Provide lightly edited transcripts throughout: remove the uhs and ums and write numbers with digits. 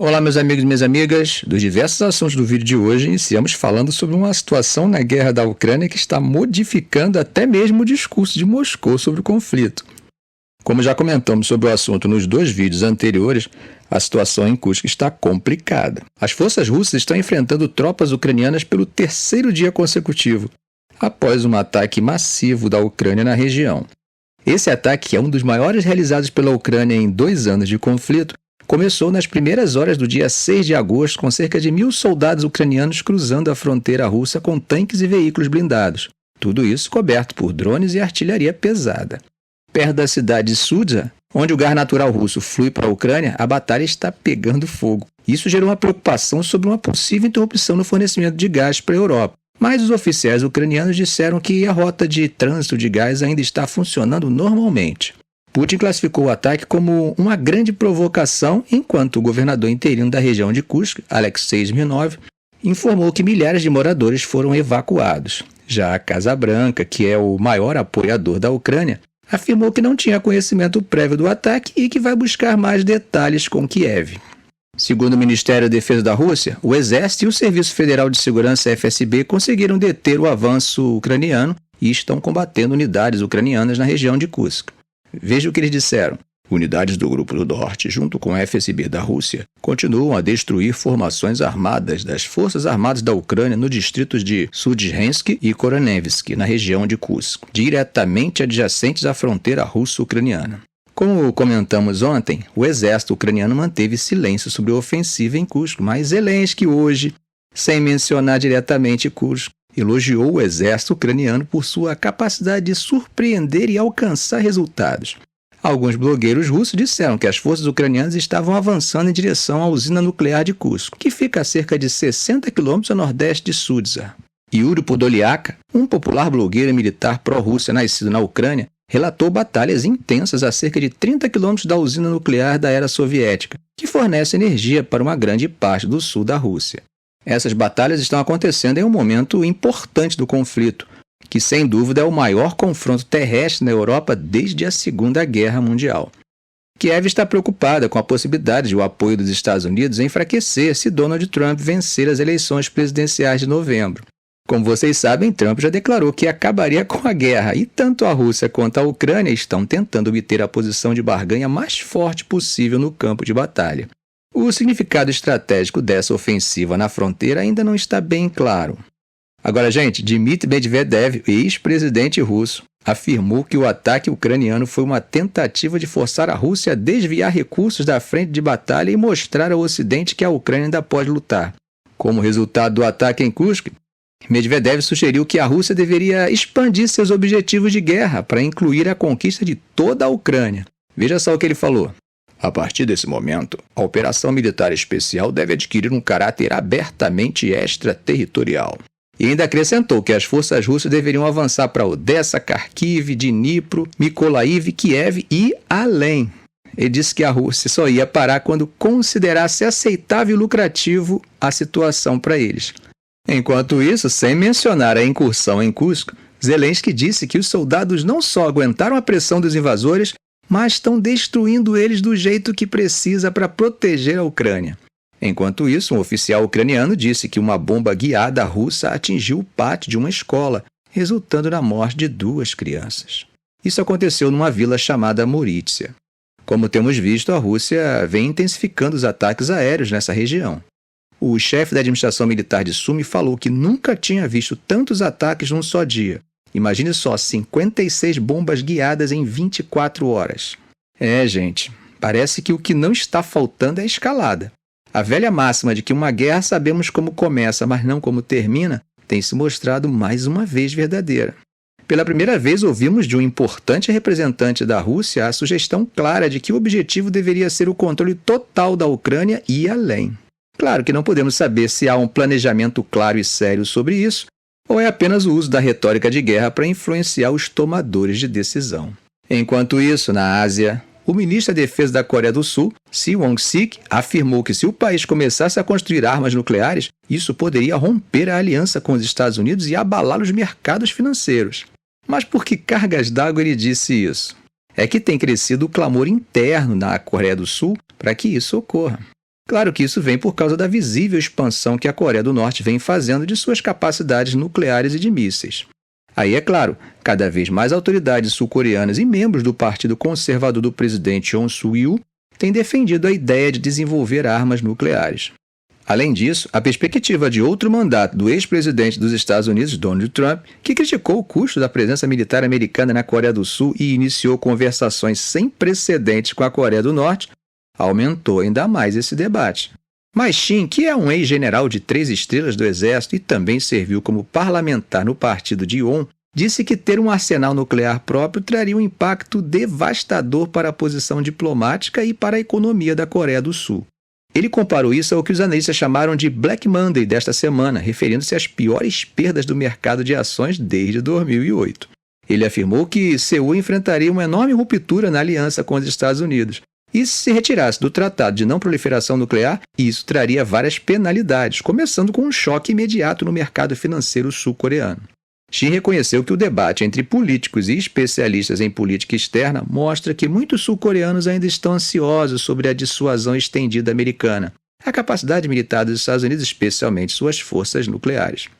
Olá, meus amigos e minhas amigas. Dos diversos assuntos do vídeo de hoje, iniciamos falando sobre uma situação na guerra da Ucrânia que está modificando até mesmo o discurso de Moscou sobre o conflito. Como já comentamos sobre o assunto nos dois vídeos anteriores, a situação em Kursk está complicada. As forças russas estão enfrentando tropas ucranianas pelo terceiro dia consecutivo, após um ataque massivo da Ucrânia na região. Esse ataque, que é um dos maiores realizados pela Ucrânia em 2 anos de conflito, começou nas primeiras horas do dia 6 de agosto com cerca de 1.000 soldados ucranianos cruzando a fronteira russa com tanques e veículos blindados. Tudo isso coberto por drones e artilharia pesada. Perto da cidade de Sudzha, onde o gás natural russo flui para a Ucrânia, a batalha está pegando fogo. Isso gerou uma preocupação sobre uma possível interrupção no fornecimento de gás para a Europa. Mas os oficiais ucranianos disseram que a rota de trânsito de gás ainda está funcionando normalmente. Putin classificou o ataque como uma grande provocação, enquanto o governador interino da região de Kursk, Alexei Smirnov, informou que milhares de moradores foram evacuados. Já a Casa Branca, que é o maior apoiador da Ucrânia, afirmou que não tinha conhecimento prévio do ataque e que vai buscar mais detalhes com Kiev. Segundo o Ministério da Defesa da Rússia, o Exército e o Serviço Federal de Segurança FSB conseguiram deter o avanço ucraniano e estão combatendo unidades ucranianas na região de Kursk. Veja o que eles disseram. Unidades do Grupo do Norte, junto com a FSB da Rússia, continuam a destruir formações armadas das Forças Armadas da Ucrânia nos distritos de Sudzinsk e Koronevsk, na região de Kursk, diretamente adjacentes à fronteira russo-ucraniana. Como comentamos ontem, o exército ucraniano manteve silêncio sobre a ofensiva em Kursk, mas Zelensky hoje, sem mencionar diretamente Kursk, elogiou o exército ucraniano por sua capacidade de surpreender e alcançar resultados. Alguns blogueiros russos disseram que as forças ucranianas estavam avançando em direção à usina nuclear de Kursk, que fica a cerca de 60 quilômetros a nordeste de Sudzha. Yuri Podolyak, um popular blogueiro e militar pró-Rússia nascido na Ucrânia, relatou batalhas intensas a cerca de 30 quilômetros da usina nuclear da era soviética, que fornece energia para uma grande parte do sul da Rússia. Essas batalhas estão acontecendo em um momento importante do conflito, que sem dúvida é o maior confronto terrestre na Europa desde a Segunda Guerra Mundial. Kiev está preocupada com a possibilidade de o apoio dos Estados Unidos enfraquecer se Donald Trump vencer as eleições presidenciais de novembro. Como vocês sabem, Trump já declarou que acabaria com a guerra e tanto a Rússia quanto a Ucrânia estão tentando obter a posição de barganha mais forte possível no campo de batalha. O significado estratégico dessa ofensiva na fronteira ainda não está bem claro. Agora, gente, Dmitry Medvedev, ex-presidente russo, afirmou que o ataque ucraniano foi uma tentativa de forçar a Rússia a desviar recursos da frente de batalha e mostrar ao Ocidente que a Ucrânia ainda pode lutar. Como resultado do ataque em Kursk, Medvedev sugeriu que a Rússia deveria expandir seus objetivos de guerra para incluir a conquista de toda a Ucrânia. Veja só o que ele falou. A partir desse momento, a operação militar especial deve adquirir um caráter abertamente extraterritorial. E ainda acrescentou que as forças russas deveriam avançar para Odessa, Kharkiv, Dnipro, Mykolaiv, Kiev e além. Ele disse que a Rússia só ia parar quando considerasse aceitável e lucrativo a situação para eles. Enquanto isso, sem mencionar a incursão em Kursk, Zelensky disse que os soldados não só aguentaram a pressão dos invasores, mas estão destruindo eles do jeito que precisa para proteger a Ucrânia. Enquanto isso, um oficial ucraniano disse que uma bomba guiada russa atingiu o pátio de uma escola, resultando na morte de 2 crianças. Isso aconteceu numa vila chamada Moritsia. Como temos visto, a Rússia vem intensificando os ataques aéreos nessa região. O chefe da administração militar de Sumi falou que nunca tinha visto tantos ataques num só dia. Imagine só, 56 bombas guiadas em 24 horas. Gente, parece que o que não está faltando é a escalada. A velha máxima de que uma guerra sabemos como começa, mas não como termina, tem se mostrado mais uma vez verdadeira. Pela primeira vez, ouvimos de um importante representante da Rússia a sugestão clara de que o objetivo deveria ser o controle total da Ucrânia e além. Claro que não podemos saber se há um planejamento claro e sério sobre isso, ou é apenas o uso da retórica de guerra para influenciar os tomadores de decisão. Enquanto isso, na Ásia, o ministro da Defesa da Coreia do Sul, Seo Won-sik, afirmou que se o país começasse a construir armas nucleares, isso poderia romper a aliança com os Estados Unidos e abalar os mercados financeiros. Mas por que cargas d'água ele disse isso? É que tem crescido o clamor interno na Coreia do Sul para que isso ocorra. Claro que isso vem por causa da visível expansão que a Coreia do Norte vem fazendo de suas capacidades nucleares e de mísseis. Aí, é claro, cada vez mais autoridades sul-coreanas e membros do Partido Conservador do presidente Yoon Suk-yeol têm defendido a ideia de desenvolver armas nucleares. Além disso, a perspectiva de outro mandato do ex-presidente dos Estados Unidos, Donald Trump, que criticou o custo da presença militar americana na Coreia do Sul e iniciou conversações sem precedentes com a Coreia do Norte, aumentou ainda mais esse debate. Mas Shin, que é um ex-general de 3 estrelas do Exército e também serviu como parlamentar no partido de Yoon, disse que ter um arsenal nuclear próprio traria um impacto devastador para a posição diplomática e para a economia da Coreia do Sul. Ele comparou isso ao que os analistas chamaram de Black Monday desta semana, referindo-se às piores perdas do mercado de ações desde 2008. Ele afirmou que Seul enfrentaria uma enorme ruptura na aliança com os Estados Unidos. E se retirasse do Tratado de Não Proliferação Nuclear, isso traria várias penalidades, começando com um choque imediato no mercado financeiro sul-coreano. Shin reconheceu que o debate entre políticos e especialistas em política externa mostra que muitos sul-coreanos ainda estão ansiosos sobre a dissuasão estendida americana, a capacidade militar dos Estados Unidos, especialmente suas forças nucleares.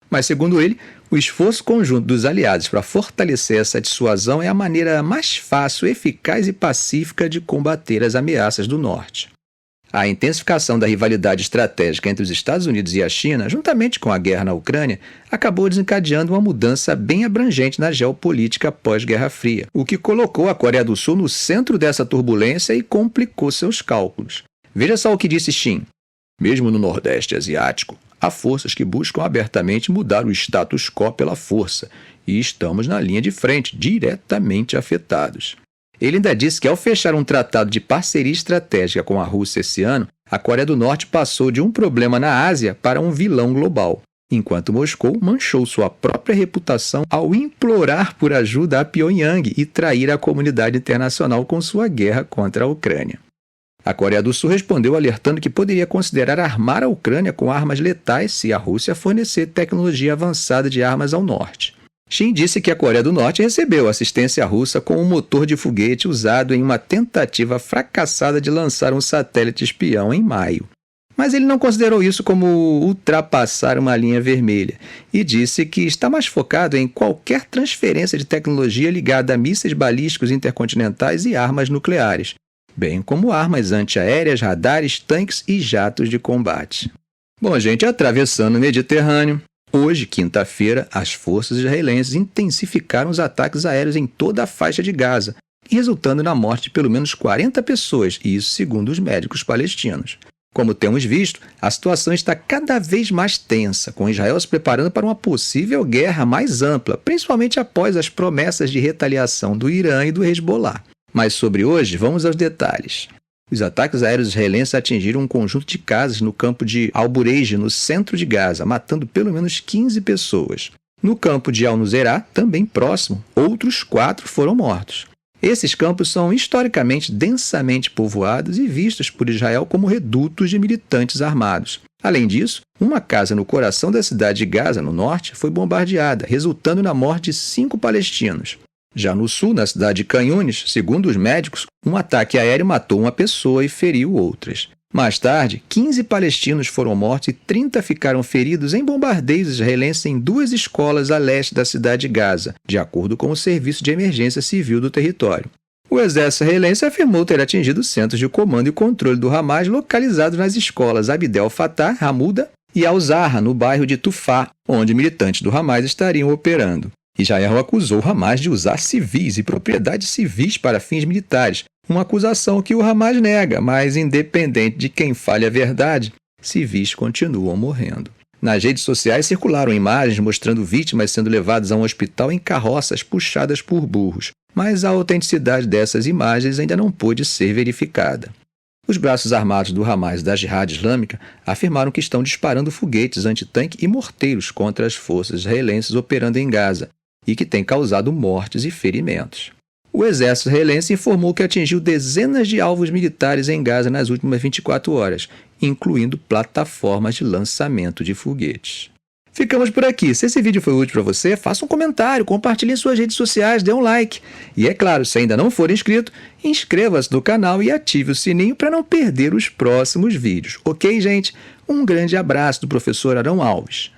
Mas, segundo ele, o esforço conjunto dos aliados para fortalecer essa dissuasão é a maneira mais fácil, eficaz e pacífica de combater as ameaças do Norte. A intensificação da rivalidade estratégica entre os Estados Unidos e a China, juntamente com a guerra na Ucrânia, acabou desencadeando uma mudança bem abrangente na geopolítica pós-Guerra Fria, o que colocou a Coreia do Sul no centro dessa turbulência e complicou seus cálculos. Veja só o que disse Shin. Mesmo no Nordeste Asiático, há forças que buscam abertamente mudar o status quo pela força, e estamos na linha de frente, diretamente afetados. Ele ainda disse que ao fechar um tratado de parceria estratégica com a Rússia esse ano, a Coreia do Norte passou de um problema na Ásia para um vilão global, enquanto Moscou manchou sua própria reputação ao implorar por ajuda a Pyongyang e trair a comunidade internacional com sua guerra contra a Ucrânia. A Coreia do Sul respondeu alertando que poderia considerar armar a Ucrânia com armas letais se a Rússia fornecer tecnologia avançada de armas ao norte. Shin disse que a Coreia do Norte recebeu assistência russa com um motor de foguete usado em uma tentativa fracassada de lançar um satélite espião em maio. Mas ele não considerou isso como ultrapassar uma linha vermelha e disse que está mais focado em qualquer transferência de tecnologia ligada a mísseis balísticos intercontinentais e armas nucleares, bem como armas antiaéreas, radares, tanques e jatos de combate. Bom, gente, atravessando o Mediterrâneo, hoje, quinta-feira, as forças israelenses intensificaram os ataques aéreos em toda a faixa de Gaza, resultando na morte de pelo menos 40 pessoas, e isso segundo os médicos palestinos. Como temos visto, a situação está cada vez mais tensa, com Israel se preparando para uma possível guerra mais ampla, principalmente após as promessas de retaliação do Irã e do Hezbollah. Mas sobre hoje, vamos aos detalhes. Os ataques aéreos israelenses atingiram um conjunto de casas no campo de Al-Bureij, no centro de Gaza, matando pelo menos 15 pessoas. No campo de Al-Nuseirat, também próximo, outros 4 foram mortos. Esses campos são historicamente densamente povoados e vistos por Israel como redutos de militantes armados. Além disso, uma casa no coração da cidade de Gaza, no norte, foi bombardeada, resultando na morte de 5 palestinos. Já no sul, na cidade de Khan Yunis, segundo os médicos, um ataque aéreo matou uma pessoa e feriu outras. Mais tarde, 15 palestinos foram mortos e 30 ficaram feridos em bombardeios israelenses em 2 escolas a leste da cidade de Gaza, de acordo com o Serviço de Emergência Civil do território. O exército israelense afirmou ter atingido centros de comando e controle do Hamas localizados nas escolas Abdel Fattah, Hamuda e Al-Zahra, no bairro de Tufá, onde militantes do Hamas estariam operando. Israel acusou o Hamas de usar civis e propriedades civis para fins militares, uma acusação que o Hamas nega, mas independente de quem fale a verdade, civis continuam morrendo. Nas redes sociais circularam imagens mostrando vítimas sendo levadas a um hospital em carroças puxadas por burros, mas a autenticidade dessas imagens ainda não pôde ser verificada. Os braços armados do Hamas e da Jihad Islâmica afirmaram que estão disparando foguetes antitanque e morteiros contra as forças israelenses operando em Gaza, e que tem causado mortes e ferimentos. O exército israelense informou que atingiu dezenas de alvos militares em Gaza nas últimas 24 horas, incluindo plataformas de lançamento de foguetes. Ficamos por aqui. Se esse vídeo foi útil para você, faça um comentário, compartilhe em suas redes sociais, dê um like. E é claro, se ainda não for inscrito, inscreva-se no canal e ative o sininho para não perder os próximos vídeos. Ok, gente? Um grande abraço do professor Arão Alves.